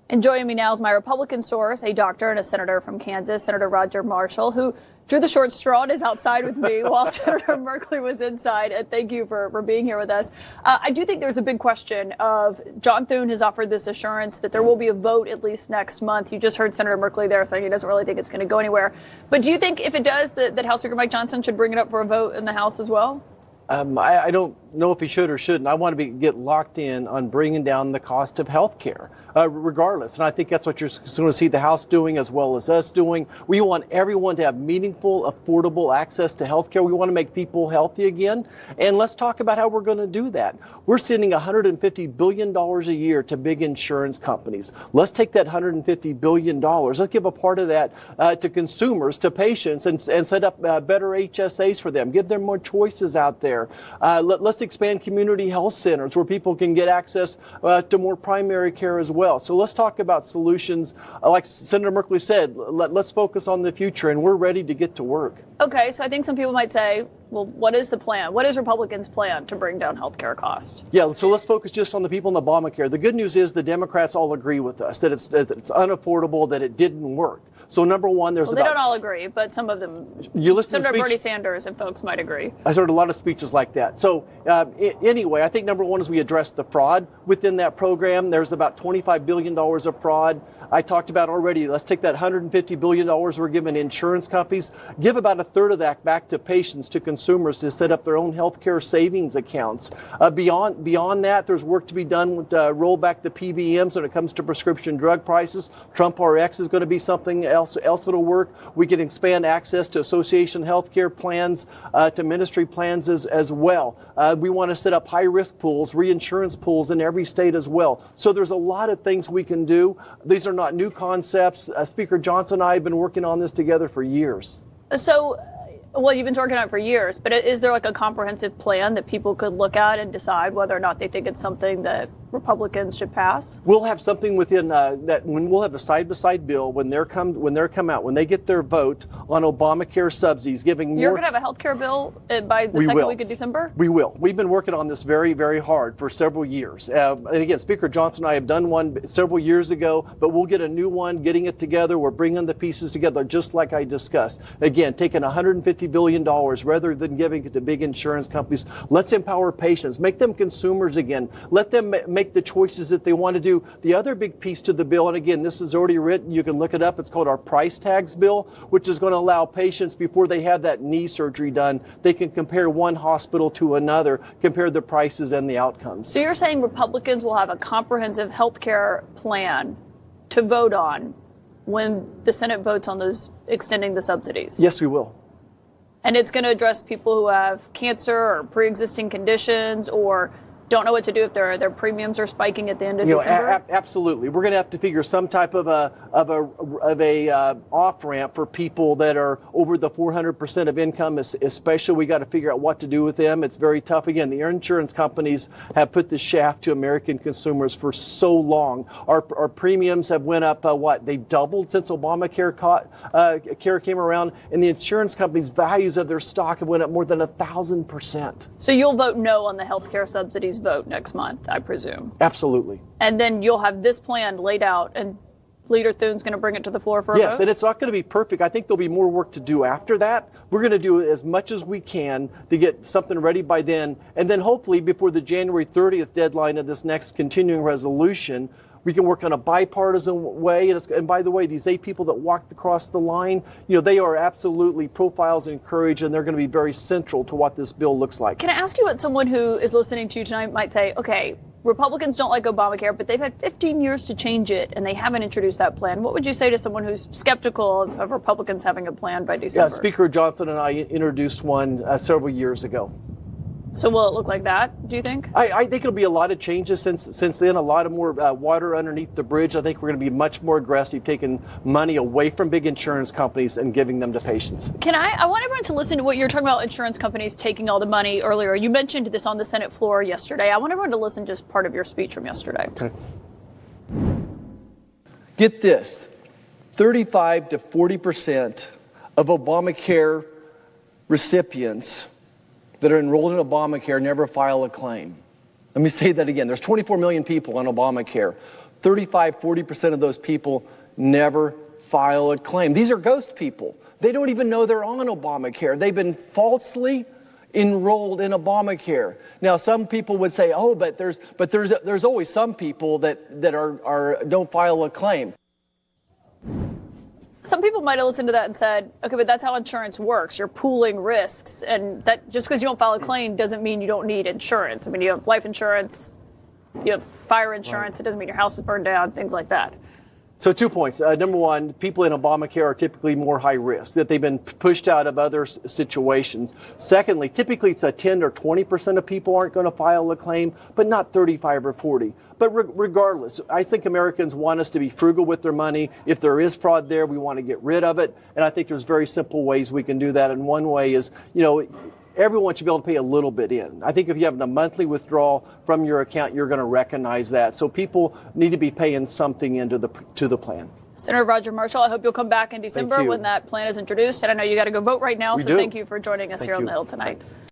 And joining me now is my Republican source, a doctor and a senator from Kansas, Senator Roger Marshall, who drew the short straw and is outside with me while Senator Merkley was inside. And thank you for being here with us. I do think there's a big question of John Thune has offered this assurance that there will be a vote at least next month. You just heard Senator Merkley there saying he doesn't really think it's going to go anywhere. But do you think if it does that House Speaker Mike Johnson should bring it up for a vote in the House as well? I don't know if he should or shouldn't. I want to get locked in on bringing down the cost of health care, regardless. And I think that's what you're going to see the House doing as well as us doing. We want everyone to have meaningful, affordable access to health care. We want to make people healthy again. And let's talk about how we're going to do that. We're sending $150 billion a year to big insurance companies. Let's take that $150 billion. Let's give a part of that to consumers, to patients, and set up better HSAs for them. Give them more choices out there. Let's expand community health centers where people can get access to more primary care as well. So let's talk about solutions. Like Senator Merkley said, let's focus on the future, and we're ready to get to work. Okay, so I think some people might say, well, what is the plan? What is Republicans' plan to bring down health care costs? Yeah, so let's focus just on the people in Obamacare. The good news is the Democrats all agree with us that it's unaffordable, that it didn't work. So number one, they don't all agree, but some of them. Senator Bernie Sanders and folks might agree. I heard a lot of speeches like that. So anyway, I think number one is we address the fraud within that program. There's about $25 billion of fraud. I talked about already, let's take that $150 billion we're giving insurance companies, give about a third of that back to patients, to consumers, to set up their own health care savings accounts. Beyond that, there's work to be done with roll back the PBMs when it comes to prescription drug prices. Trump RX is going to be something else that'll work. We can expand access to association health care plans, to ministry plans as well. We want to set up high-risk pools, reinsurance pools in every state as well. So there's a lot of things we can do. These are not new concepts. Speaker Johnson and I have been working on this together for years. So, well, you've been working on it for years, but is there like a comprehensive plan that people could look at and decide whether or not they think it's something that Republicans should pass? We'll have something within that when we'll have a side-by-side bill when they come out, when they get their vote on Obamacare subsidies, giving more. You're going to have a health care bill by the second week of December? We will. We've been working on this very, very hard for several years. And again, Speaker Johnson and I have done one several years ago, but we'll get a new one, getting it together. We're bringing the pieces together just like I discussed. Again, taking $150 billion rather than giving it to big insurance companies. Let's empower patients, make them consumers again. Let them make the choices that they want to do. The other big piece to the bill, and again, this is already written, you can look it up, it's called our price tags bill, which is going to allow patients, before they have that knee surgery done, they can compare one hospital to another, compare the prices and the outcomes. So you're saying Republicans will have a comprehensive health care plan to vote on when the Senate votes on those extending the subsidies? Yes, we will. And it's going to address people who have cancer or pre-existing conditions or don't know what to do if their premiums are spiking at the end of December? Absolutely. We're going to have to figure some type of a off ramp for people that are over the 400% of income, especially. We got to figure out what to do with them. It's very tough. Again, the insurance companies have put the shaft to American consumers for so long. Our premiums have went up, They've doubled since Obamacare care came around, and the insurance companies' values of their stock have went up more than 1,000%. So you'll vote no on the health care subsidies vote next month, I presume. Absolutely. And then you'll have this plan laid out, and Leader Thune's going to bring it to the floor for a vote? Yes, and it's not going to be perfect. I think there'll be more work to do after that. We're going to do as much as we can to get something ready by then, and then hopefully before the January 30th deadline of this next continuing resolution, we can work on a bipartisan way. And by the way, these 8 people that walked across the line, they are absolutely profiles and courage, and they're going to be very central to what this bill looks like. Can I ask you what someone who is listening to you tonight might say? Okay, Republicans don't like Obamacare, but they've had 15 years to change it, and they haven't introduced that plan. What would you say to someone who's skeptical of Republicans having a plan by December? Yeah, Speaker Johnson and I introduced one several years ago. So will it look like that, do you think? I think it'll be a lot of changes since then, a lot of more water underneath the bridge. I think we're going to be much more aggressive, taking money away from big insurance companies and giving them to patients. I want everyone to listen to what you're talking about, insurance companies taking all the money earlier. You mentioned this on the Senate floor yesterday. I want everyone to listen to just part of your speech from yesterday. Okay. Get this, 35 to 40% of Obamacare recipients that are enrolled in Obamacare never file a claim. Let me say that again. There's 24 million people on Obamacare. 40% of those people never file a claim. These are ghost people. They don't even know they're on Obamacare. They've been falsely enrolled in Obamacare. Now, some people would say, "Oh, but there's always some people that don't file a claim." Some people might have listened to that and said, "Okay, but that's how insurance works. You're pooling risks, and that just because you don't file a claim doesn't mean you don't need insurance. I mean, you have life insurance, you have fire insurance. Right. It doesn't mean your house is burned down, things like that." So 2 points. Number one, people in Obamacare are typically more high risk, that they've been pushed out of other situations. Secondly, typically it's a 10 or 20% of people aren't going to file a claim, but not 35 or 40. But regardless, I think Americans want us to be frugal with their money. If there is fraud there, we want to get rid of it. And I think there's very simple ways we can do that. And one way is, everyone should be able to pay a little bit in. I think if you have a monthly withdrawal from your account, you're going to recognize that. So people need to be paying something into the plan. Senator Roger Marshall, I hope you'll come back in December when that plan is introduced. And I know you got to go vote right now, so thank you for joining us here on the Hill tonight. Thanks.